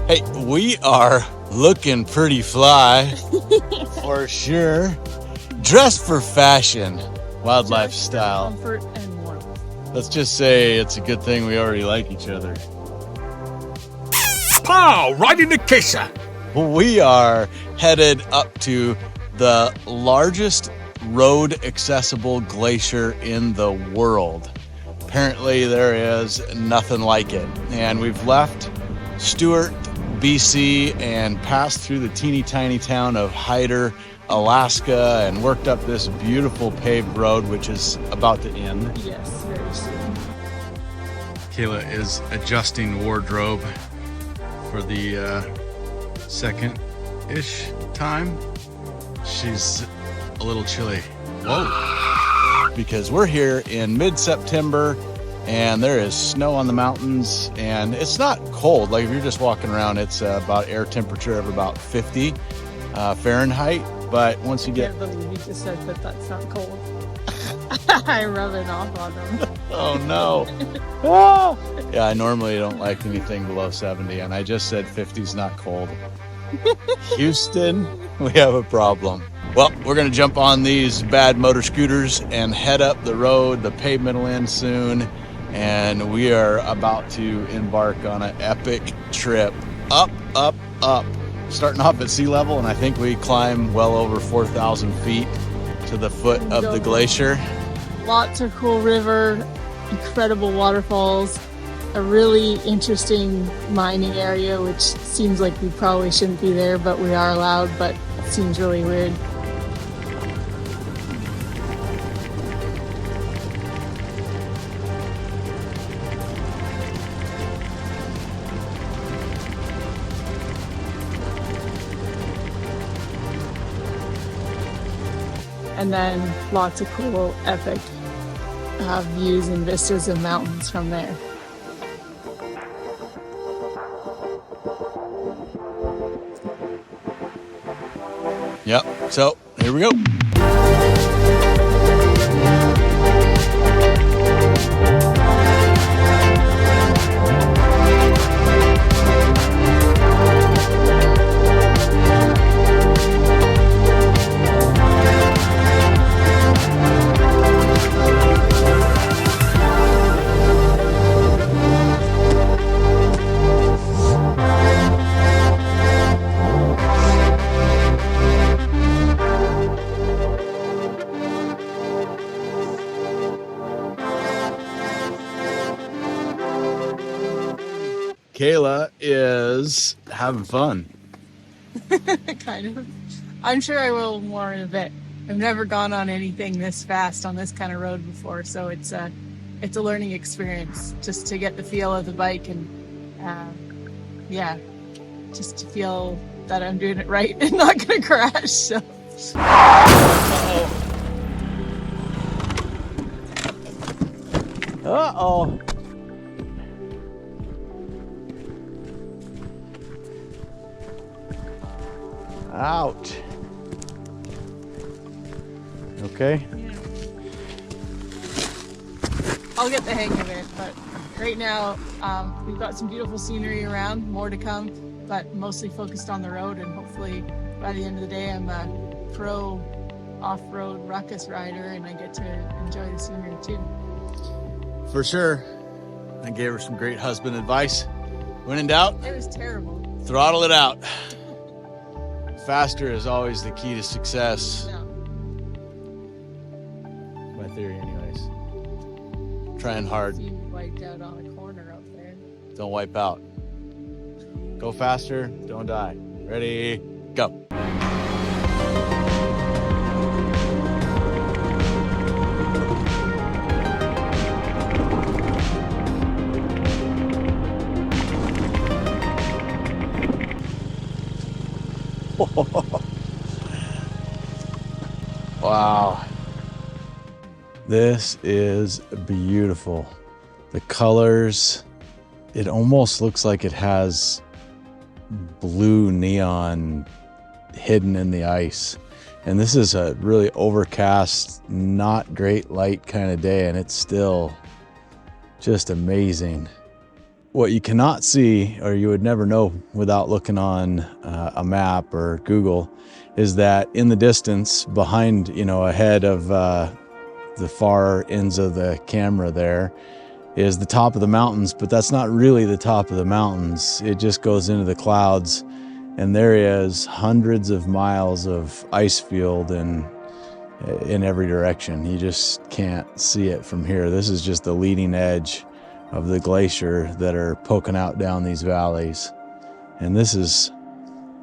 Hey, we are looking pretty fly, for sure. Dressed for fashion, wildlife style. Comfort and warmth. Let's just say it's a good thing we already like each other. Pow! Right in the kisser. We are headed up to the largest road accessible glacier in the world. Apparently there is nothing like it. And we've left Stewart, BC and passed through the teeny tiny town of Hyder, Alaska, and worked up this beautiful paved road, which is about to end. Yes, very soon. Kayla is adjusting wardrobe for the second-ish time. She's a little chilly. Whoa. Because we're here in mid-September and there is snow on the mountains and it's not cold. Like if you're just walking around, it's about air temperature of about 50 Fahrenheit. But once you get... I can't believe you just said that that's not cold. I'm rubbing off on them. Oh no. Ah! Yeah, I normally don't like anything below 70 and I just said 50's not cold. Houston, we have a problem. Well, we're gonna jump on these bad motor scooters and head up the road. The pavement will end soon and we are about to embark on an epic trip up, up, up. Starting off at sea level, and I think we climb well over 4,000 feet to the foot of the glacier. Lots of cool river, incredible waterfalls, a really interesting mining area, which seems like we probably shouldn't be there, but we are allowed, but it seems really weird. And then lots of cool, epic views and vistas of mountains from there. Yep, so here we go. Kayla is having fun. Kind of. I'm sure I will more in a bit. I've never gone on anything this fast on this kind of road before, so it's a learning experience just to get the feel of the bike and yeah, just to feel that I'm doing it right and not gonna crash. So. Uh-oh. Ouch. Okay. Yeah. I'll get the hang of it, but right now we've got some beautiful scenery around, more to come, but mostly focused on the road, and hopefully by the end of the day I'm a pro off-road ruckus rider and I get to enjoy the scenery too. For sure. I gave her some great husband advice. When in doubt, It was terrible. throttle it out. Faster is always the key to success. No. My theory anyways. Trying hard. You wiped out on a corner up there. Don't wipe out. Go faster, don't die. Ready, go. Wow. This is beautiful. The colors, it almost looks like it has blue neon hidden in the ice. And this is a really overcast, not great light kind of day, and it's still just amazing. what you cannot see, or you would never know without looking on a map or Google, is that in the distance behind, ahead of the far ends of the camera there is the top of the mountains, but that's not really the top of the mountains. It just goes into the clouds, and there is hundreds of miles of ice field in every direction. You just can't see it from here. This is just the leading edge of the glacier that are poking out down these valleys. And this is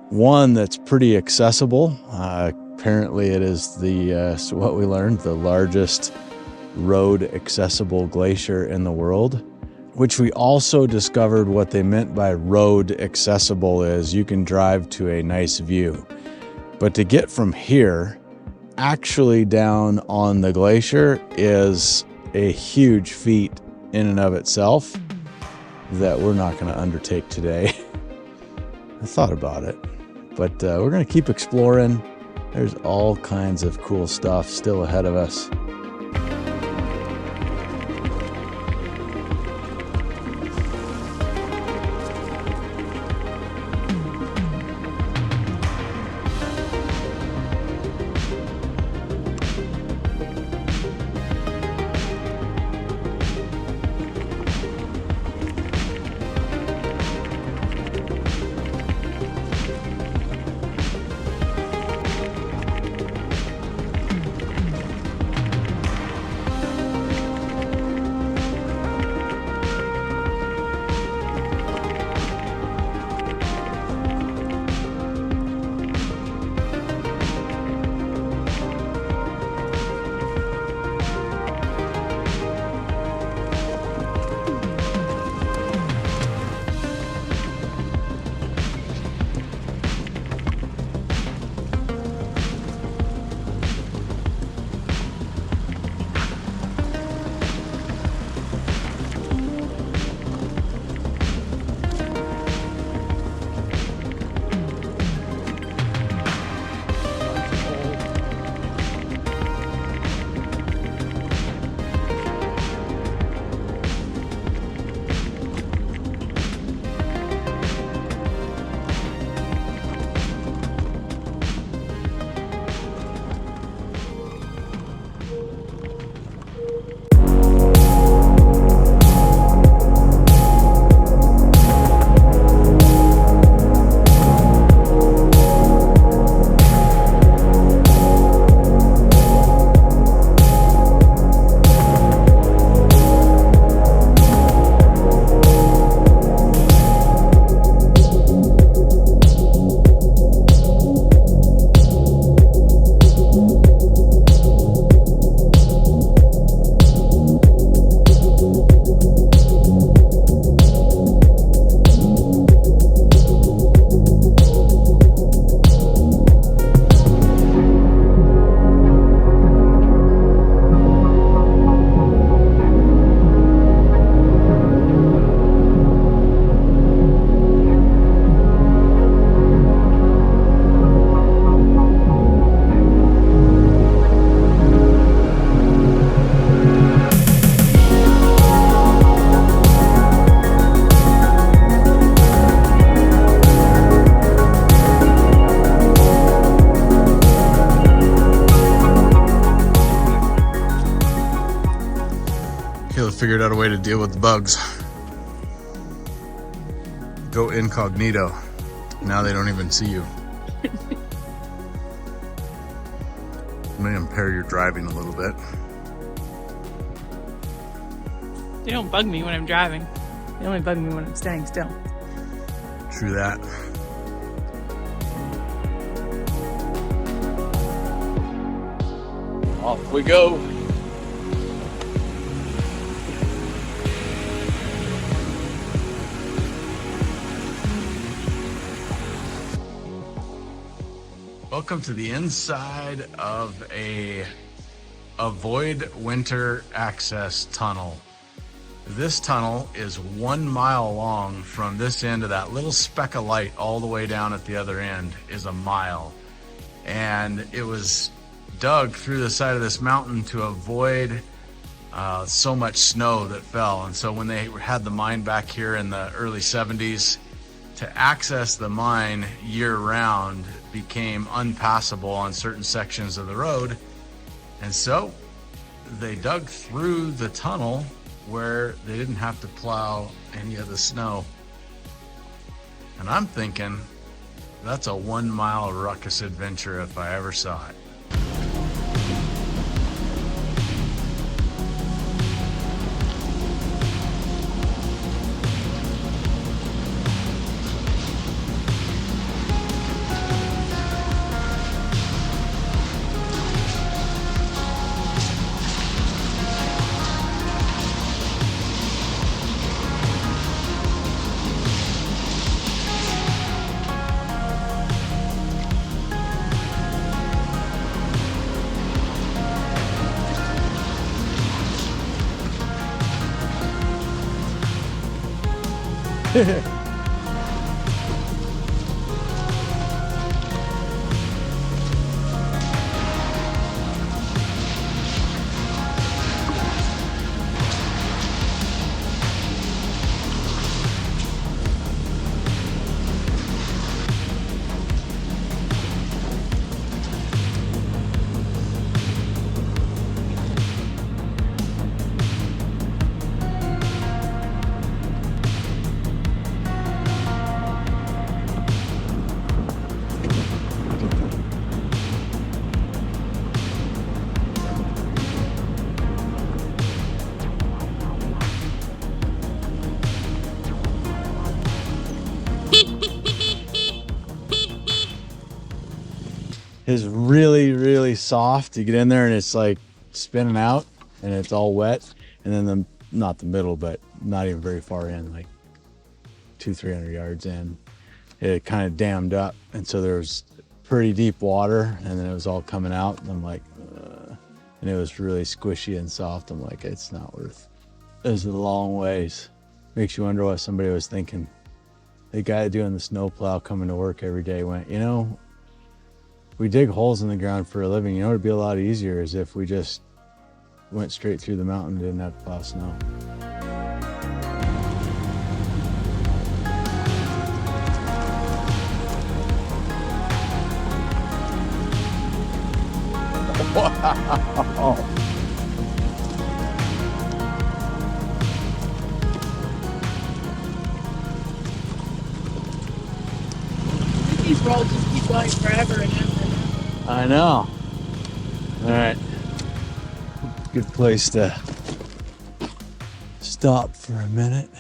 one that's pretty accessible. Apparently it is so what we learned, the largest road accessible glacier in the world, which we also discovered what they meant by road accessible is you can drive to a nice view. But to get from here actually down on the glacier is a huge feat in and of itself that we're not going to undertake today. I thought about it, but we're going to keep exploring. There's all kinds of cool stuff still ahead of us. Figured out a way to deal with the bugs. Go incognito. Now they don't even see you. I'm gonna impair your driving a little bit. They don't bug me when I'm driving. They only bug me when I'm standing still. True that. Off we go. Welcome to the inside of a avoid winter access tunnel. This tunnel is 1 mile long. From this end to that little speck of light all the way down at the other end is a mile. And it was dug through the side of this mountain to avoid So much snow that fell. And so when they had the mine back here in the early 70s, to access the mine year round became unpassable on certain sections of the road. And so they dug through the tunnel where they didn't have to plow any of the snow. And I'm thinking, that's a 1 mile ruckus adventure if I ever saw it. It's really, really soft. You get in there and it's like spinning out and it's all wet. And then not the middle, but not even very far in, like 200-300 yards in, it kind of dammed up. And so there was pretty deep water and then it was all coming out. And I'm like, and it was really squishy and soft. I'm like, it's not worth it. It was a long ways. Makes you wonder what somebody was thinking. The guy doing the snowplow coming to work every day went, you know, we dig holes in the ground for a living. You know, it'd be a lot easier is if we just went straight through the mountain and didn't have to plow snow. Wow. These roads just keep going forever and ever. I know. All right. Good place to stop for a minute.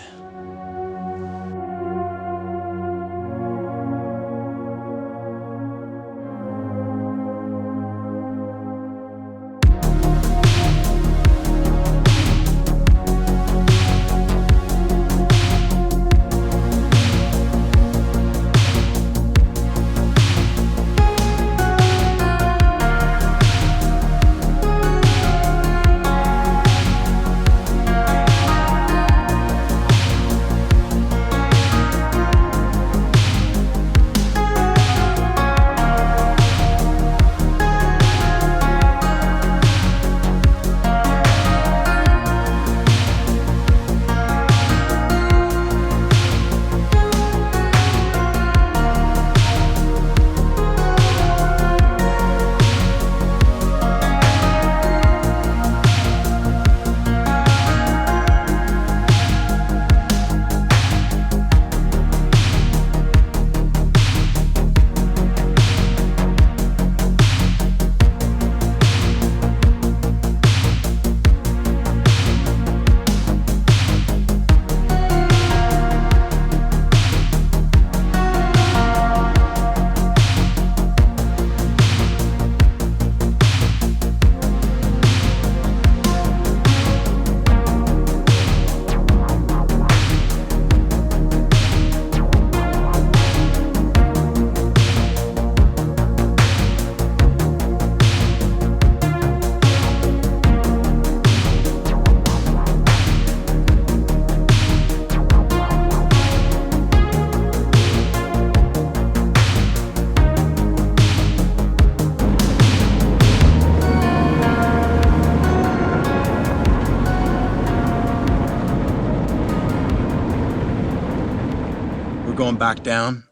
going back down.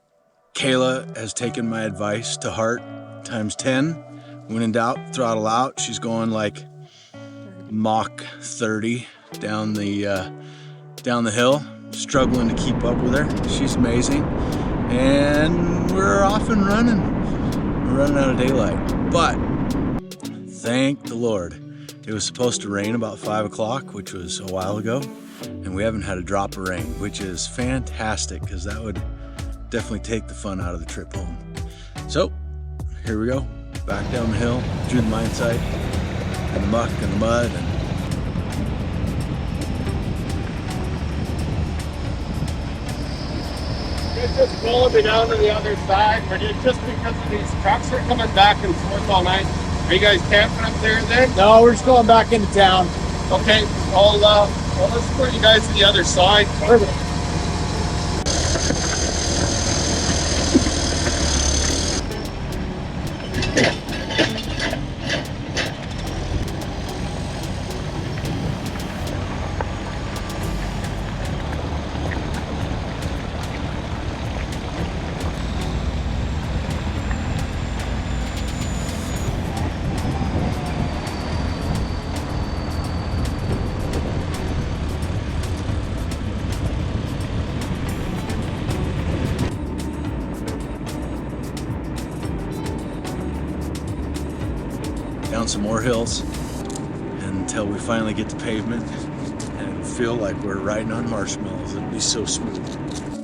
Kayla has taken my advice to heart times 10. When in doubt, throttle out. She's going like Mach 30 down the hill, struggling to keep up with her. She's amazing. And we're off and running. We're running out of daylight. But thank the Lord. It was supposed to rain about 5 o'clock, which was a while ago. And we haven't had a drop of rain, which is fantastic because that would definitely take the fun out of the trip home. So here we go, back down the hill, through the mine site, and the muck and the mud. And it's just pulling me down to the other side, but it's just because of these trucks are coming back and forth all night. Are you guys camping up there then? No, we're just going back into town. Okay, well, let's put you guys to the other side. Perfect. down some more hills until we finally get to pavement, and it'll feel like we're riding on marshmallows. It'll be so smooth.